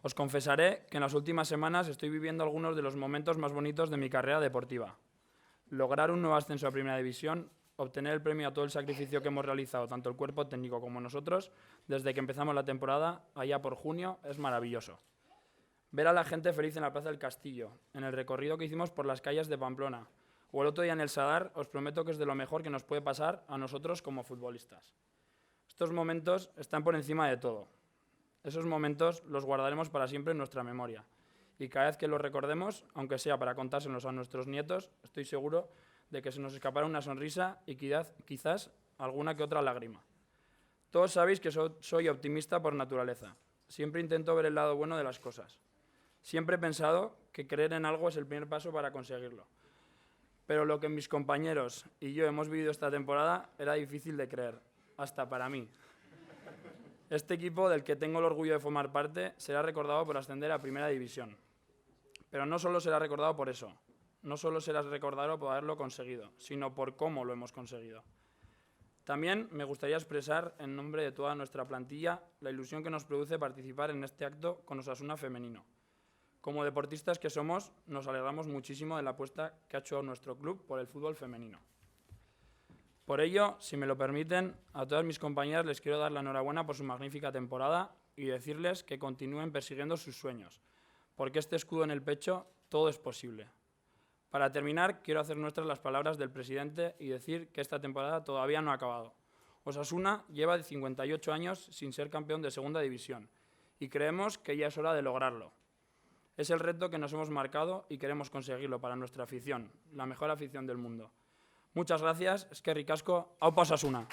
Os confesaré que en las últimas semanas estoy viviendo algunos de los momentos más bonitos de mi carrera deportiva. Lograr un nuevo ascenso a Primera División, obtener el premio a todo el sacrificio que hemos realizado, tanto el cuerpo técnico como nosotros, desde que empezamos la temporada, allá por junio, es maravilloso. Ver a la gente feliz en la Plaza del Castillo, en el recorrido que hicimos por las calles de Pamplona, o el otro día en el Sadar, os prometo que es de lo mejor que nos puede pasar a nosotros como futbolistas. Estos momentos están por encima de todo. Esos momentos los guardaremos para siempre en nuestra memoria. Y cada vez que los recordemos, aunque sea para contárselos a nuestros nietos, estoy seguro de que se nos escapará una sonrisa y quizás alguna que otra lágrima. Todos sabéis que soy optimista por naturaleza. Siempre intento ver el lado bueno de las cosas. Siempre he pensado que creer en algo es el primer paso para conseguirlo. Pero lo que mis compañeros y yo hemos vivido esta temporada era difícil de creer, hasta para mí. Este equipo, del que tengo el orgullo de formar parte, será recordado por ascender a Primera División. Pero no solo será recordado por eso, no solo será recordado por haberlo conseguido, sino por cómo lo hemos conseguido. También me gustaría expresar, en nombre de toda nuestra plantilla, la ilusión que nos produce participar en este acto con Osasuna femenino. Como deportistas que somos, nos alegramos muchísimo de la apuesta que ha hecho nuestro club por el fútbol femenino. Por ello, si me lo permiten, a todas mis compañeras les quiero dar la enhorabuena por su magnífica temporada y decirles que continúen persiguiendo sus sueños, porque este escudo en el pecho, todo es posible. Para terminar, quiero hacer nuestras las palabras del presidente y decir que esta temporada todavía no ha acabado. Osasuna lleva 58 años sin ser campeón de Segunda División y creemos que ya es hora de lograrlo. Es el reto que nos hemos marcado y queremos conseguirlo para nuestra afición, la mejor afición del mundo. Muchas gracias, eskerrik asko, aupa Osasuna.